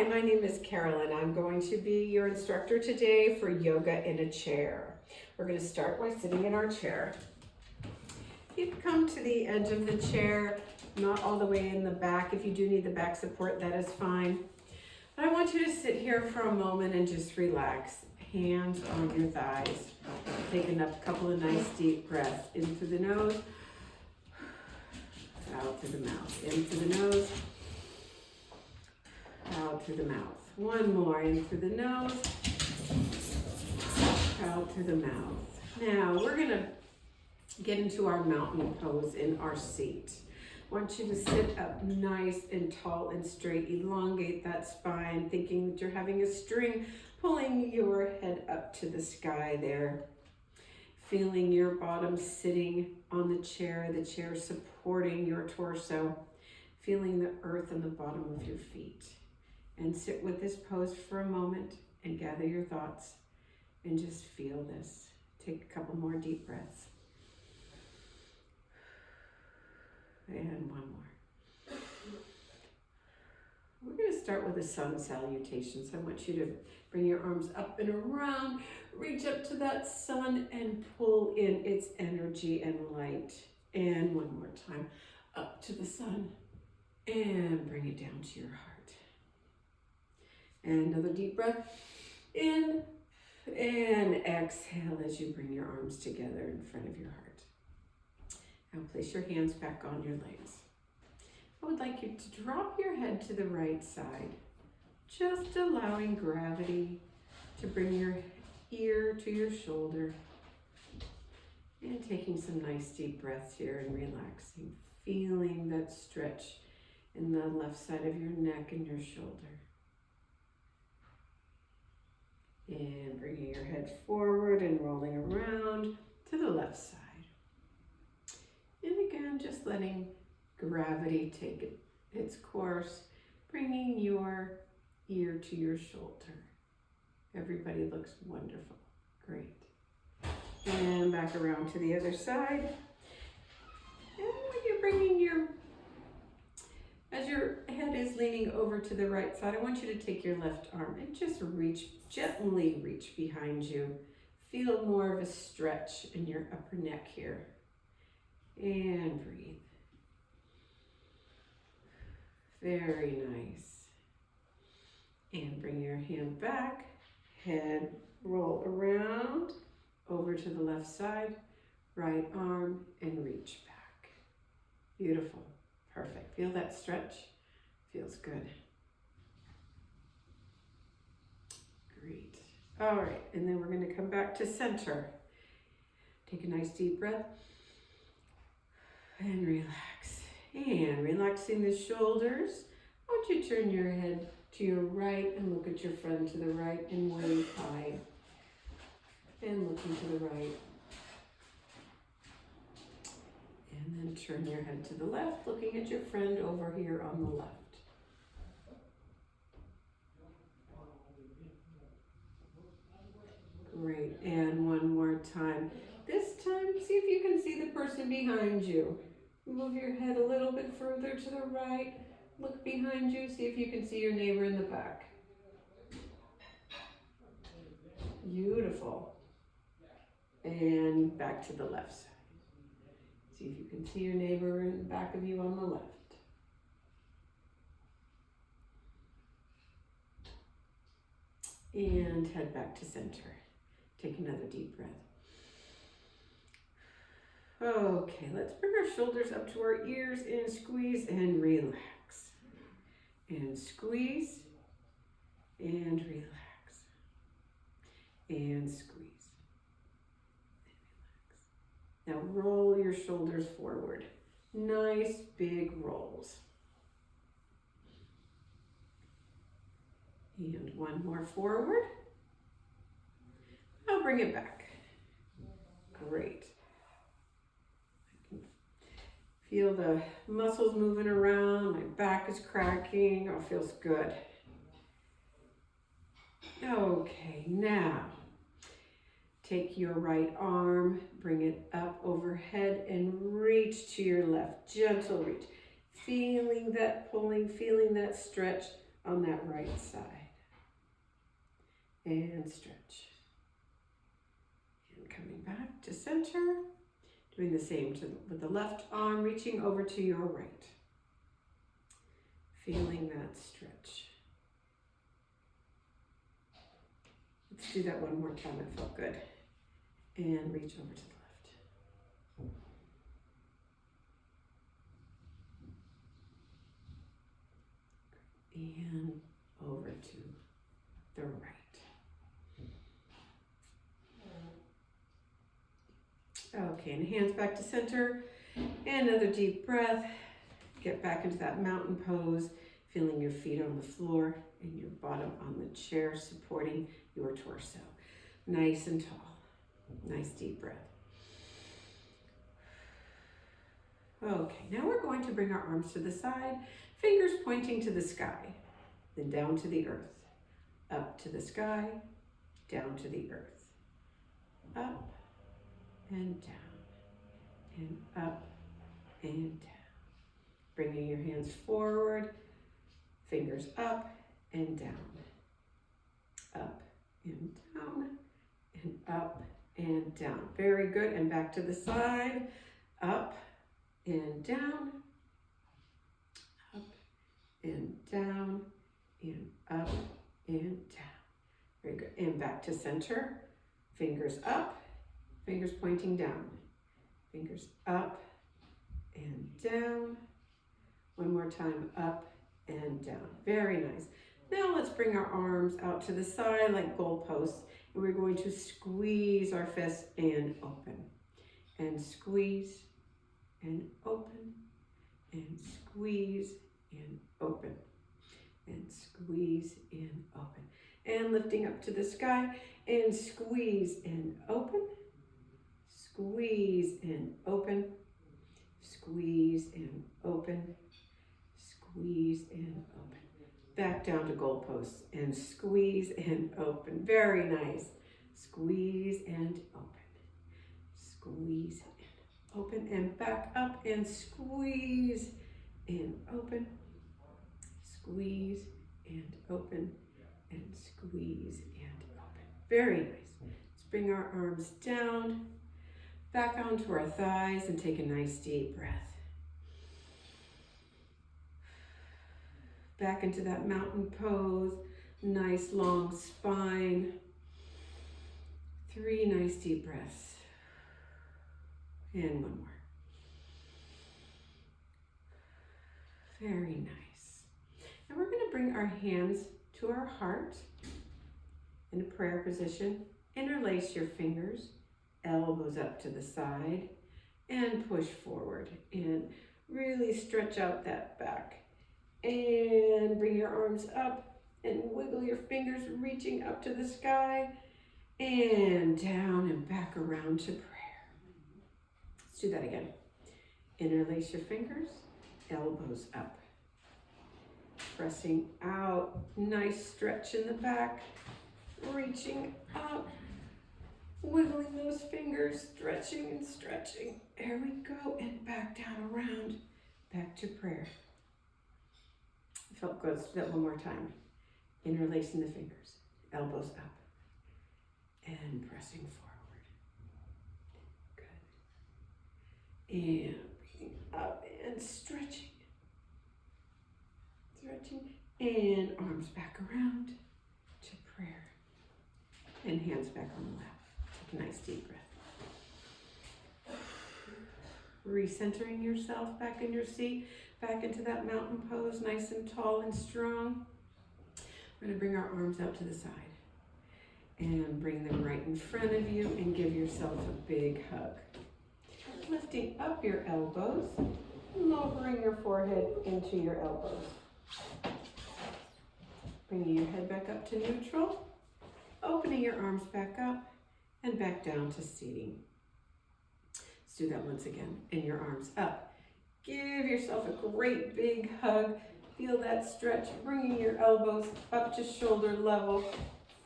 Hi, my name is Carolyn. I'm going to be your instructor today for yoga in a chair. We're going to start by sitting in our chair. You can come to the edge of the chair, not all the way in the back. If you do need the back support, that is fine. But I want you to sit here for a moment and just relax. Hands on your thighs. Taking up a couple of nice deep breaths. In through the nose, out through the mouth. In through the nose, out through the mouth. One more, in through the nose, out through the mouth. Now we're gonna get into our mountain pose in our seat. I want you to sit up nice and tall and straight. Elongate that spine, thinking that you're having a string pulling your head up to the sky there. Feeling your bottom sitting on the chair supporting your torso. Feeling the earth on the bottom of your feet. And sit with this pose for a moment and gather your thoughts and just feel this. Take a couple more deep breaths. And one more. We're going to start with a sun salutation. So I want you to bring your arms up and around, reach up to that sun and pull in its energy and light. And one more time, up to the sun and bring it down to your heart. And another deep breath in and exhale as you bring your arms together in front of your heart. Now place your hands back on your legs. I would like you to drop your head to the right side, just allowing gravity to bring your ear to your shoulder and taking some nice deep breaths here and relaxing, feeling that stretch in the left side of your neck and your shoulder. And bringing your head forward and rolling around to the left side. And again, just letting gravity take its course, bringing your ear to your shoulder. Everybody looks wonderful. Great. And back around to the other side. And when you're bringing as your head is leaning over to the right side, I want you to take your left arm and just gently reach behind you. Feel more of a stretch in your upper neck here. And breathe. Very nice. And bring your hand back, head roll around, over to the left side, right arm, and reach back. Beautiful. Perfect. Feel that stretch? Feels good. Great. All right, and then we're going to come back to center. Take a nice deep breath and relax. And relaxing the shoulders. I want you to turn your head to your right and look at your friend to the right and wave high. And looking to the right. And then turn your head to the left, looking at your friend over here on the left. Great, and one more time. This time, see if you can see the person behind you. Move your head a little bit further to the right. Look behind you, see if you can see your neighbor in the back. Beautiful. And back to the left side. See if you can see your neighbor in the back of you on the left. And head back to center. Take another deep breath. Okay, let's bring our shoulders up to our ears and squeeze and relax. And squeeze and relax. And squeeze. Now roll your shoulders forward. Nice big rolls. And one more forward. I'll bring it back. Great. I can feel the muscles moving around. My back is cracking. Oh, feels good. Okay, now take your right arm, bring it up overhead and reach to your left. Gentle reach. Feeling that pulling, feeling that stretch. on that right side. And stretch. And coming back to center. Doing the same with the left arm, reaching over to your right. Feeling that stretch. Let's do that one more time. It felt good. And reach over to the left. And over to the right. Okay, and hands back to center. And another deep breath. Get back into that mountain pose, feeling your feet on the floor and your bottom on the chair supporting your torso. Nice and tall. Nice deep breath. Okay, now we're going to bring our arms to the side, fingers pointing to the sky, then down to the earth. Up to the sky, down to the earth. Up and down, and up and down. Bringing your hands forward, fingers up and down. Up and down, and up and down. Very good, and back to the side. Up and down, up and down, and up and down. Very good, and back to center. Fingers up, fingers pointing down. Fingers up and down. One more time, up and down. Very nice. Now let's bring our arms out to the side like goalposts, and we're going to squeeze our fists and open. And squeeze and open, and squeeze and open, and squeeze and open. And lifting up to the sky, and squeeze and open, squeeze and open, squeeze and open, squeeze and open. Back down to goalposts and squeeze and open. Very nice. Squeeze and open. Squeeze and open, and back up and squeeze and open. Squeeze and open, and squeeze and open. Very nice. Let's bring our arms down, back onto our thighs, and take a nice deep breath. Back into that mountain pose, nice long spine. 3 nice deep breaths. And one more. Very nice. And we're going to bring our hands to our heart in a prayer position. Interlace your fingers, elbows up to the side, and push forward. And really stretch out that back. And bring your arms up and wiggle your fingers, reaching up to the sky and down and back around to prayer. Let's do that again. Interlace your fingers, elbows up. Pressing out, nice stretch in the back, reaching up, wiggling those fingers, stretching and stretching. There we go, and back down around, back to prayer. Felt good. Let's do that one more time. Interlacing the fingers, elbows up, and pressing forward. Good. And breathing up and stretching. Stretching, and arms back around to prayer. And hands back on the lap. Take a nice deep breath. Recentering yourself back in your seat. Back into that mountain pose, nice and tall and strong. We're going to bring our arms out to the side and bring them right in front of you and give yourself a big hug. Lifting up your elbows, lowering your forehead into your elbows. Bringing your head back up to neutral, opening your arms back up and back down to seating. Let's do that once again. And your arms up. Give yourself a great big hug. Feel that stretch, bringing your elbows up to shoulder level,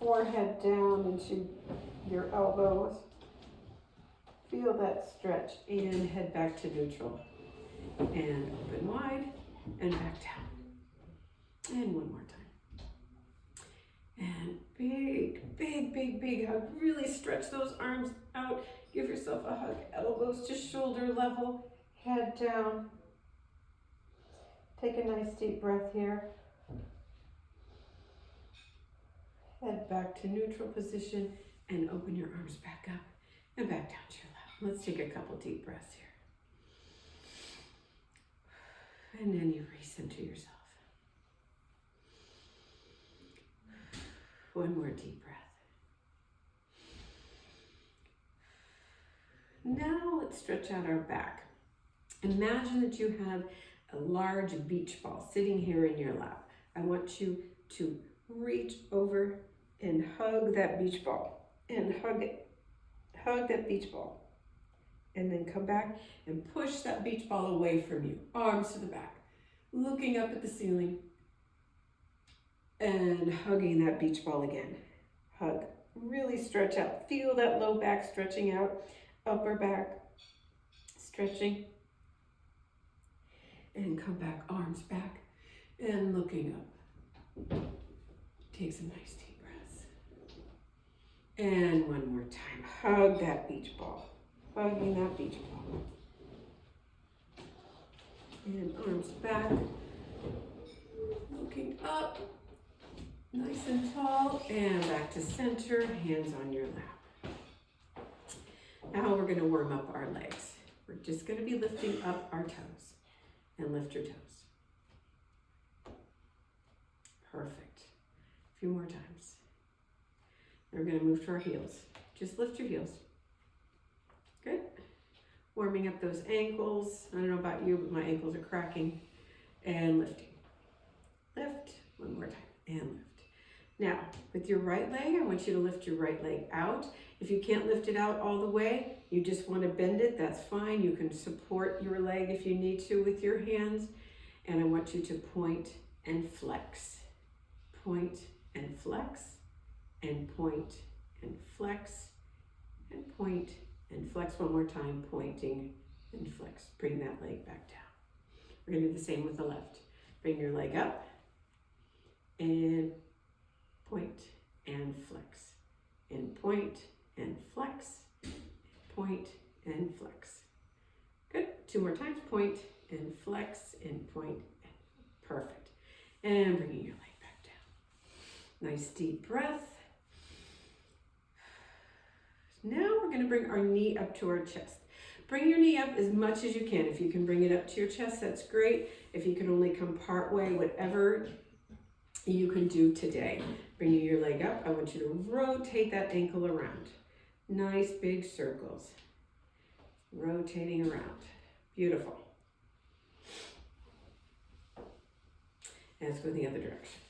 forehead down into your elbows. Feel that stretch and head back to neutral. And open wide and back down. And one more time. And big, big, big, big hug. Really stretch those arms out. Give yourself a hug. Elbows to shoulder level. Head down. Take a nice deep breath here. Head back to neutral position and open your arms back up and back down to your lap. Let's take a couple deep breaths here. And then you recenter yourself. One more deep breath. Now let's stretch out our back. Imagine that you have a large beach ball sitting here in your lap. I want you to reach over and hug that beach ball and hug it. Hug that beach ball. And then come back and push that beach ball away from you. Arms to the back. Looking up at the ceiling. And hugging that beach ball again. Hug. Really stretch out. Feel that low back stretching out. Upper back stretching. And come back, arms back. And looking up. Take some nice deep breaths. And one more time. Hug that beach ball. Hugging that beach ball. And arms back. Looking up. Nice and tall, and back to center, hands on your lap. Now we're going to warm up our legs. We're just going to be lifting up our toes, and lift your toes. Perfect. A few more times. Then we're going to move to our heels. Just lift your heels. Good. Warming up those ankles. I don't know about you, but my ankles are cracking. And lifting. Lift. One more time, and lift. Now, with your right leg, I want you to lift your right leg out. If you can't lift it out all the way, you just want to bend it, that's fine. You can support your leg if you need to with your hands. And I want you to point and flex. Point and flex, and point and flex, and point and flex. One more time, pointing and flex. Bring that leg back down. We're going to do the same with the left. Bring your leg up, and point and flex, and point and flex, point and flex. Good. Two more times. Point and flex, and point. Perfect. And bringing your leg back down. Nice deep breath. Now we're going to bring our knee up to our chest. Bring your knee up as much as you can. If you can bring it up to your chest, that's great. If you can only come part way, whatever you can do today. Bringing your leg up, I want you to rotate that ankle around. Nice big circles. Rotating around. Beautiful. And let's go the other direction.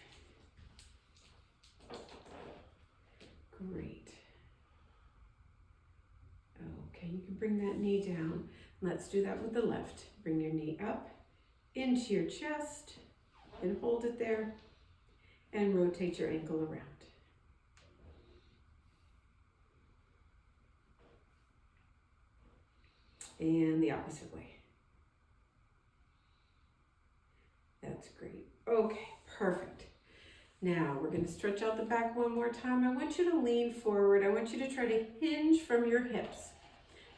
Great. Okay, you can bring that knee down. Let's do that with the left. Bring your knee up into your chest and hold it there. And rotate your ankle around. And the opposite way. That's great. Okay, perfect. Now we're going to stretch out the back one more time. I want you to lean forward. I want you to try to hinge from your hips.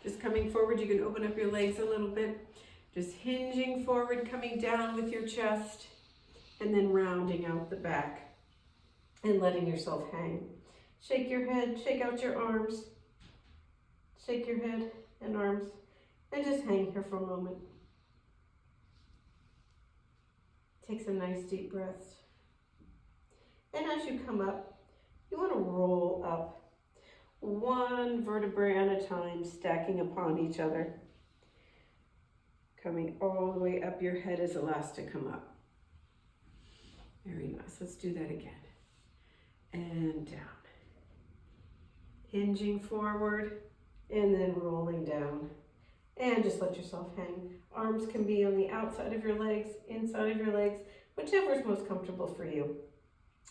Just coming forward, you can open up your legs a little bit. Just hinging forward, coming down with your chest. And then rounding out the back and letting yourself hang. Shake your head, shake out your arms. Shake your head and arms and just hang here for a moment. Take some nice deep breaths. And as you come up, you want to roll up one vertebrae at a time, stacking upon each other. Coming all the way up your head as the last to come up. Very nice. Let's do that again. And down. Hinging forward and then rolling down. And just let yourself hang. Arms can be on the outside of your legs, inside of your legs, whichever is most comfortable for you.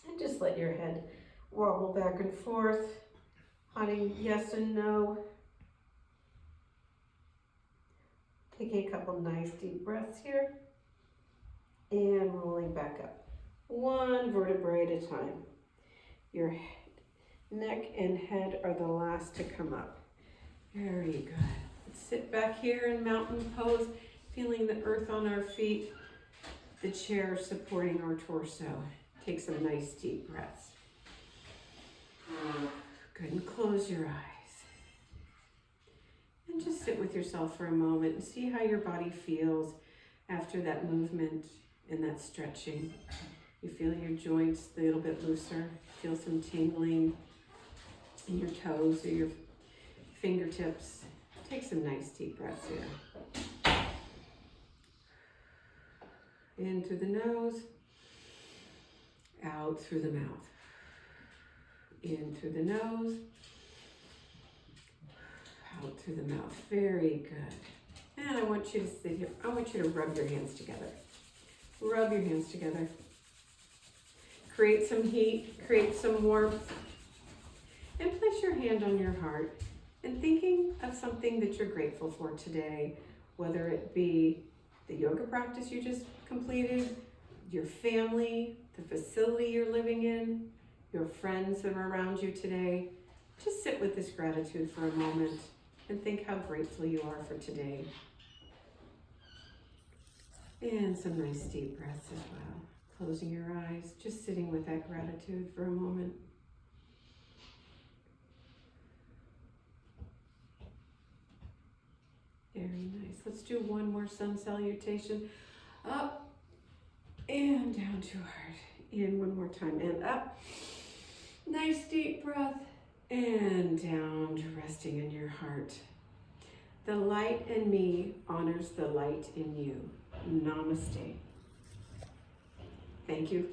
And just let your head wobble back and forth, hunting yes and no. Taking a couple nice deep breaths here. And rolling back up. One vertebrae at a time. Your neck and head are the last to come up. Very good. Let's sit back here in mountain pose, feeling the earth on our feet, the chair supporting our torso. Take some nice deep breaths. Good, and close your eyes. And just sit with yourself for a moment and see how your body feels after that movement and that stretching. You feel your joints a little bit looser, feel some tingling in your toes or your fingertips. Take some nice deep breaths here. In through the nose, out through the mouth. In through the nose, out through the mouth. Very good. And I want you to sit here. I want you to rub your hands together. Rub your hands together. Create some heat, create some warmth. And place your hand on your heart and thinking of something that you're grateful for today, whether it be the yoga practice you just completed, your family, the facility you're living in, your friends that are around you today. Just sit with this gratitude for a moment and think how grateful you are for today. And some nice deep breaths as well. Closing your eyes, just sitting with that gratitude for a moment. Very nice. Let's do one more sun salutation. Up and down to heart. In one more time. And up. Nice deep breath. And down to resting in your heart. The light in me honors the light in you. Namaste. Thank you.